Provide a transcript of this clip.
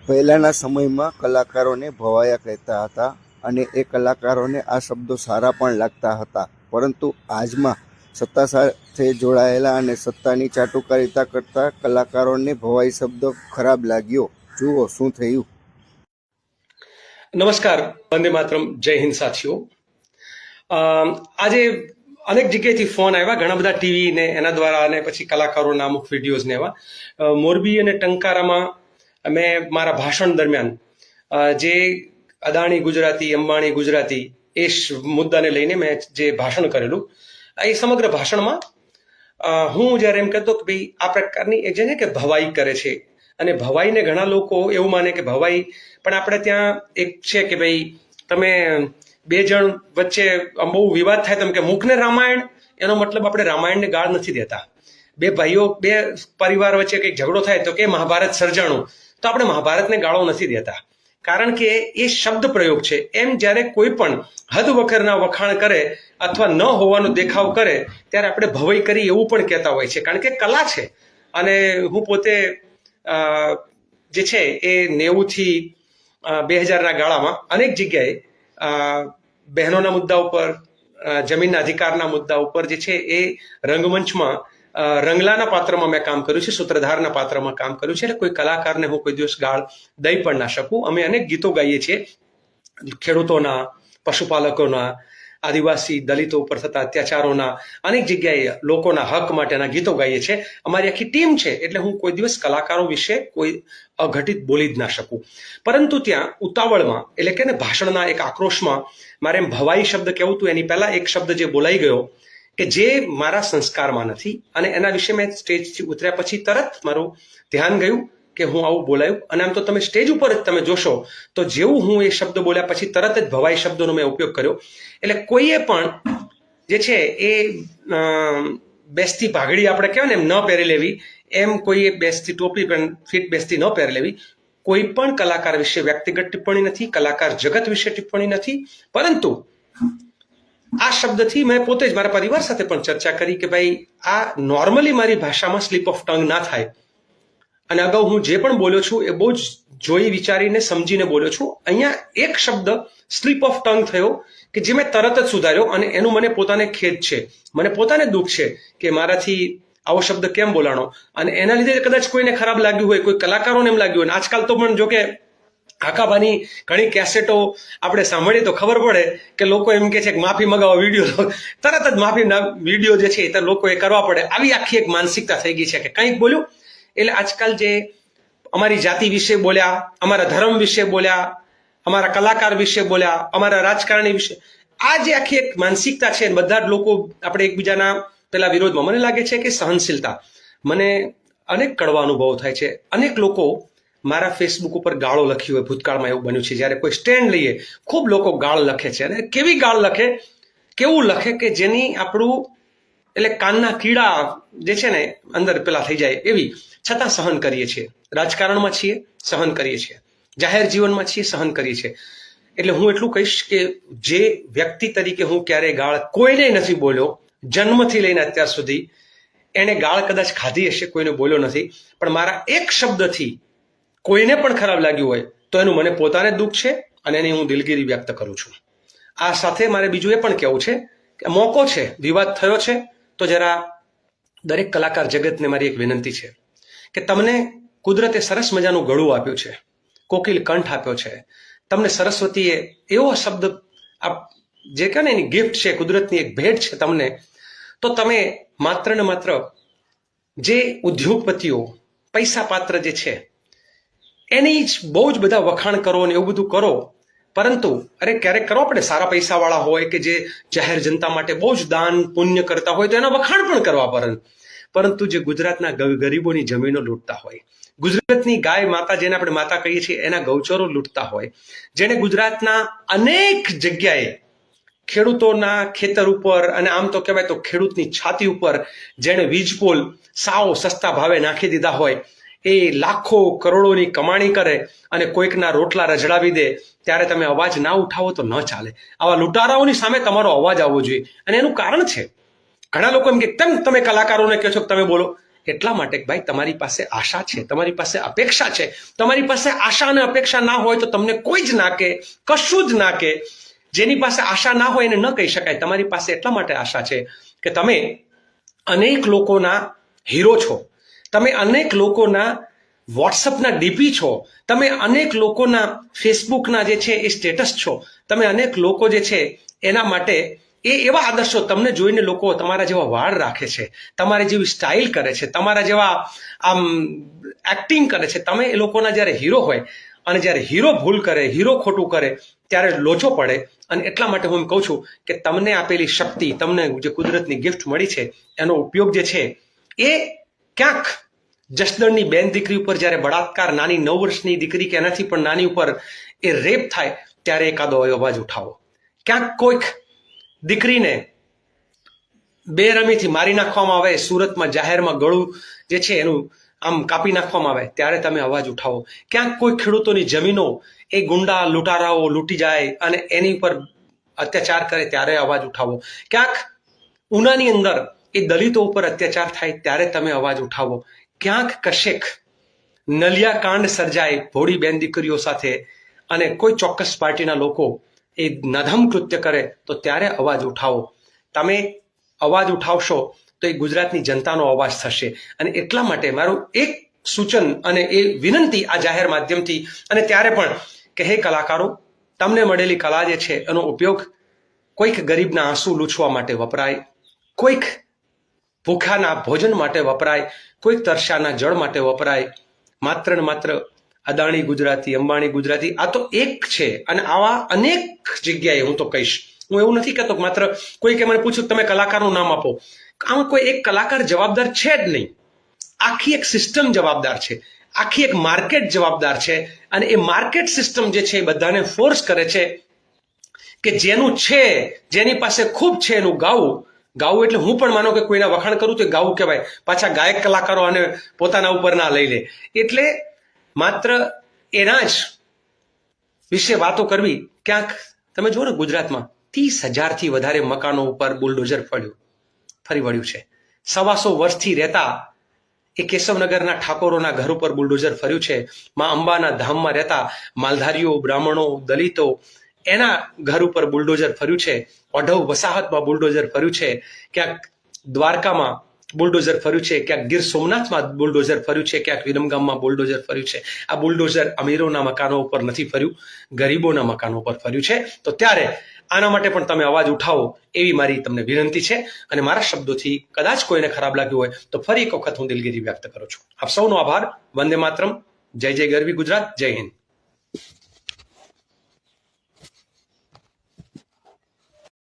પહેલાના સમયમાં કલાકારોને ભવાયા કહેતા હતા અને એ કલાકારોને આ શબ્દો સારા પણ લાગતા હતા, પરંતુ આજમાં સત્તા સાથે જોડાયેલા અને સત્તાની ચાટુકારિતા કરતા કલાકારોને ભવાઈ શબ્દ ખરાબ લાગ્યો. જુઓ શું થયું. નમસ્કાર, વંદે માતરમ, જય હિન્દ સાથીઓ. આજે અનેક જગ્યાએથી ફોન આવ્યા, ઘણા બધા ટીવી ને એના દ્વારા અને પછી કલાકારોના અમુક વિડીયોઝ ને એવા. મોરબી અને ટંકારામાં મેં મારા ભાષણ દરમિયાન જે અદાણી ગુજરાતી, અંબાણી ગુજરાતી એ મુદ્દાને લઈને મેં જે ભાષણ કરેલું, એ સમગ્ર ભાષણમાં હું જ્યારે એમ કહેતો કે ભાઈ આ પ્રકારની એક છે ને કે ભવાઈ કરે છે, અને ભવાઈને ઘણા લોકો એવું માને કે ભવાઈ પણ આપણે ત્યાં એક છે કે ભાઈ તમે બે જણ વચ્ચે બહુ વિવાદ થાય, તમે કે મુખને રામાયણ, એનો મતલબ આપણે રામાયણને ગાળ નથી દેતા. બે ભાઈઓ, બે પરિવાર વચ્ચે કંઈક ઝઘડો થાય તો કે મહાભારત સર્જાણું, તો આપણે મહાભારતને ગાળો નથી દેતા, કારણ કે એ શબ્દ પ્રયોગ છે. એમ જ્યારે કોઈ પણ હદ વખરના વખાણ કરે અથવા ન હોવાનો દેખાવ કરે ત્યારે આપણે ભવાઈ કરી એવું પણ કહેતા હોય છે, કારણ કે કલા છે. અને હું પોતે જે છે એ 90 થી 2000ના ગાળામાં અનેક જગ્યાએ બહેનોના મુદ્દા ઉપર, જમીનના અધિકારના મુદ્દા ઉપર જે છે એ રંગમંચમાં રંગલાના પાત્રમાં મેં કામ કર્યું છે, સૂત્રધારના પાત્રમાં કામ કર્યું છે. એટલે કોઈ કલાકારને હું કોઈ દિવસ ગાળ દઈ પણ ના શકું. અમે અનેક ગીતો ગાઈએ છીએ, ખેડૂતોના, પશુપાલકોના, આદિવાસી દલિતો ઉપર થતા અત્યાચારોના, અનેક જગ્યાએ લોકોના હક માટેના ગીતો ગાઈએ છીએ. અમારી આખી ટીમ છે, એટલે હું કોઈ દિવસ કલાકારો વિશે કોઈ અઘટિત બોલી જ ના શકું. પરંતુ ત્યાં ઉતાવળમાં, એટલે કે ને ભાષણના એક આક્રોશમાં મારે એમ ભવાઈ શબ્દ કહેવું હતું, એની પહેલા એક શબ્દ જે બોલાઈ ગયો કે જે મારા સંસ્કારમાં નથી, અને એના વિશે મેં સ્ટેજથી ઉતર્યા પછી તરત મારું ધ્યાન ગયું કે હું આવું બોલાયું. અને આમ તો તમે સ્ટેજ ઉપર જ તમે જોશો તો જેવું હું એ શબ્દ બોલ્યા પછી તરત જ ભવાઈ શબ્દોનો મેં ઉપયોગ કર્યો. એટલે કોઈએ પણ જે છે એ બેસતી ભાગડી આપણે કહેવાય ને એમ ન પહેરી લેવી, એમ કોઈએ બેસતી ટોપી પણ ફિટ બેસતી ન પહેરી લેવી. કોઈ પણ કલાકાર વિશે વ્યક્તિગત ટિપ્પણી નથી, કલાકાર જગત વિશે ટિપ્પણી નથી, પરંતુ આ શબ્દથી મેં પોતે જ મારા પરિવાર સાથે પણ ચર્ચા કરી કે ભાઈ આ નોર્મલી મારી ભાષામાં સ્લીપ ઓફ ટંગ ના થાય. અને અગાઉ હું જે પણ બોલ્યો છું એ બહુ જ જોઈ વિચારીને સમજીને બોલ્યો છું. અહીંયા એક શબ્દ સ્લીપ ઓફ ટંગ થયો કે જે મેં તરત જ સુધાર્યો, અને એનું મને પોતાને ખેદ છે, મને પોતાને દુઃખ છે કે મારાથી આવો શબ્દ કેમ બોલાણો. અને એના લીધે કદાચ કોઈને ખરાબ લાગ્યું હોય, કોઈ કલાકારોને એમ લાગ્યું હોય. આજકાલ તો પણ જો કે આકાબાની ઘણી કેસેટો આપણે સાંભળીએ તો ખબર પડે કે લોકો એમ કે છે કે માફી મગાવો, વિડીયો તરત જ માફીના વિડીયો જે છે એ લોકોએ કરવા પડે, આવી આખી એક માનસિકતા થઈ ગઈ છે કે કંઈક બોલ્યું એટલે આજકાલ જે અમારી જાતિ વિશે બોલ્યા, અમારા ધર્મ વિશે બોલ્યા, અમારા કલાકાર વિશે બોલ્યા, અમારા રાજકારણી વિશે, આ જે આખી એક માનસિકતા છે, બધા જ લોકો આપણે એકબીજાના પેલા વિરોધમાં. મને લાગે છે કે સહનશીલતા, મને અનેક કડવા અનુભવો થાય છે. અનેક લોકો મારા ફેસબુક ઉપર ગાળો લખી હોય, ભૂતકાળમાં એવું બન્યું છે, જ્યારે કોઈ સ્ટેન્ડ લઈએ ખૂબ લોકો ગાળ લખે છે, અને કેવી ગાળ લખે, કેવું લખે કે જેની આપણું એટલે કાનના કીડા જે છે ને અંદર પેલા થઈ જાય એવી, છતાં સહન કરીએ છીએ. રાજકારણમાં છીએ, સહન કરીએ છીએ, જાહેર જીવનમાં છીએ, સહન કરીએ છીએ. એટલે હું એટલું કહીશ કે જે વ્યક્તિ તરીકે હું ક્યારેય ગાળ કોઈને નથી બોલ્યો, જન્મથી લઈને અત્યાર સુધી, એને ગાળ કદાચ ખાધી હશે, કોઈને બોલ્યો નથી, પણ મારા એક શબ્દથી કોઈને પણ ખરાબ લાગ્યું હોય તો એનું મને પોતાને દુઃખ છે, અને એની હું દિલગીરી વ્યક્ત કરું છું. આ સાથે મારે બીજું એ પણ કહેવું છે કે મોકો છે, વિવાદ થયો છે, તો જરા દરેક કલાકાર જગતને મારી એક વિનંતી છે કે તમને કુદરતે સરસ મજાનું ગળું આપ્યું છે, કોકિલ કંઠ આપ્યો છે, તમને સરસ્વતીએ એવો શબ્દ જે કહે ને એની ગિફ્ટ છે, કુદરતની એક ભેટ છે તમને, તો તમે માત્ર ને માત્ર જે ઉદ્યોગપતિઓ પૈસા પાત્ર જે છે એની જ બહુ જ બધા વખાણ કરો ને એવું બધું કરો, પરંતુ અરે ક્યારેક કરો આપણે સારા પૈસાવાળા હોય કે જે જાહેર જનતા માટે બહુ જ દાન પુણ્ય કરતા હોય તો એના વખાણ પણ કરવા, પરંતુ જે ગુજરાતના ગરીબોની જમીનો લૂંટતા હોય, ગુજરાતની ગાય માતા જેને આપણે માતા કહીએ છીએ એના ગૌચરો લૂંટતા હોય, જેને ગુજરાતના અનેક જગ્યાએ ખેડૂતોના ખેતર ઉપર અને આમ તો કહેવાય તો ખેડૂતની છાતી ઉપર જેણે વીજપોલ સાવ સસ્તા ભાવે નાખી દીધા હોય, એ લાખો કરોડોની કમાણી કરે અને કોઈકના રોટલા રજડાવી દે, ત્યારે તમે અવાજ ના ઉઠાવો તો ન ચાલે. આવા લૂંટારાઓની સામે તમારો અવાજ આવવો જોઈએ. અને એનું કારણ છે, ઘણા લોકો એમ કે તમે કલાકારોને કહો છો કે તમે બોલો, એટલા માટે કે ભાઈ તમારી પાસે આશા છે, તમારી પાસે અપેક્ષા છે. તમારી પાસે આશા અને અપેક્ષા ના હોય તો તમને કોઈ જ ના કે, કશું જ ના કે. જેની પાસે આશા ના હોય એને ન કહી શકાય. તમારી પાસે એટલા માટે આશા છે કે તમે અનેક લોકોના હીરો છો, તમે અનેક લોકોના વોટ્સઅપના ડીપી છો, તમે અનેક લોકોના ફેસબુકના જે છે એ સ્ટેટસ છો, તમે અનેક લોકો જે છે એના માટે એ એવા આદર્શો તમને જોઈને લોકો તમારા જેવા વાળ રાખે છે, તમારી જેવી સ્ટાઇલ કરે છે, તમારા જેવા આમ એક્ટિંગ કરે છે. તમે એ લોકોના જ્યારે હીરો હોય અને જ્યારે હીરો ભૂલ કરે, હીરો ખોટું કરે ત્યારે લોચો પડે. અને એટલા માટે હું એમ કહું છું કે તમને આપેલી શક્તિ, તમને જે કુદરતની ગિફ્ટ મળી છે એનો ઉપયોગ જે છે એ ક્યાંક જસદણની બેન દીકરી ઉપર જ્યારે બળાત્કાર, નાની 9 વર્ષની દીકરી કે એનાથી પણ નાની ઉપર એ રેપ થાય ત્યારે એકાદો અવાજ ઉઠાવો. ક્યાંક કોઈક દીકરીને બેરમીથી મારી નાખવામાં આવે, સુરતમાં જાહેરમાં ગળું જે છે એનું આમ કાપી નાખવામાં આવે ત્યારે તમે અવાજ ઉઠાવો. ક્યાંક કોઈ ખેડૂતોની જમીનો એ ગુંડા લૂંટારાઓ લૂંટી જાય અને એની ઉપર અત્યાચાર કરે ત્યારે અવાજ ઉઠાવો. ક્યાંક ઉનાની અંદર એ દલિતો ઉપર અત્યાચાર થાય ત્યારે તમે અવાજ ઉઠાવો. ક્યાંક કશેક નલિયા કાંડ સર્જાય ભોળી બેન દીકરીઓ સાથે અને કોઈ ચોક્કસ પાર્ટીના લોકો એ નધમ કૃત્ય કરે તો ત્યારે અવાજ ઉઠાવો. તમે અવાજ ઉઠાવશો તો એ ગુજરાતની જનતાનો અવાજ થશે. અને એટલા માટે મારું એક સૂચન અને એ વિનંતી આ જાહેર માધ્યમથી, અને ત્યારે પણ કે હે કલાકારો, તમને મળેલી કલા જે છે એનો ઉપયોગ કોઈક ગરીબના આંસુ લૂછવા માટે વપરાય, કોઈક ભૂખ્યાના ભોજન માટે વપરાય, કોઈક તરસ્યાના જળ માટે વપરાય. માત્ર ને માત્ર અદાણી ગુજરાતી, અંબાણી ગુજરાતી આ તો એક છે. અને આવા અનેક જગ્યાએ હું તો કહીશ, હું એવું નથી કહેતો કે માત્ર કોઈકે મને પૂછ્યું તમે કલાકારનું નામ આપો. આમાં કોઈ એક કલાકાર જવાબદાર છે જ નહીં. આખી એક સિસ્ટમ જવાબદાર છે, આખી એક માર્કેટ જવાબદાર છે. અને એ માર્કેટ સિસ્ટમ જે છે એ બધાને ફોર્સ કરે છે કે જેનું છે, જેની પાસે ખૂબ છે એનું ગાવું. ગાવું એટલે હું પણ માનો કે કોઈના વખાણ કરું તો ગાવું કહેવાય. પાછા ગાયક કલાકારો આને પોતાના ઉપર ના લઈ લે. એટલે માત્ર એના જ વિશે વાતો કરવી. ક્યાંક તમે જુઓ ને ગુજરાતમાં 30,000થી વધારે મકાનો ઉપર બુલડોઝર ફરી વળ્યું છે. 125 વર્ષથી રહેતા એ કેશવનગરના ઠાકોરોના ઘર ઉપર બુલડોઝર ફર્યું છે. માં અંબાના ધામમાં રહેતા માલધારીઓ, બ્રાહ્મણો, દલિતો એના ઘર ઉપર બુલડોઝર ફર્યું છે. ઓઢવ વસાહતમાં બુલડોઝર ફર્યું છે. ક્યાંક દ્વારકામાં બુલડોઝર ફર્યું છે, ક્યાંક ગીર સોમનાથમાં બુલડોઝર ફર્યું છે, ક્યાંક વિરમગામમાં બુલડોઝર ફર્યું છે. આ બુલડોઝર અમીરોના મકાનો ઉપર નથી ફર્યું, ગરીબોના મકાનો ઉપર ફર્યું છે. તો ત્યારે આના માટે પણ તમે અવાજ ઉઠાવો એવી મારી તમને વિનંતી છે. અને મારા શબ્દોથી કદાચ કોઈને ખરાબ લાગ્યું હોય તો ફરી એક વખત હું દિલગીરી વ્યક્ત કરું છું. આપ સૌનો આભાર. વંદે માતરમ. જય જય ગરવી ગુજરાત. જય હિન્દ.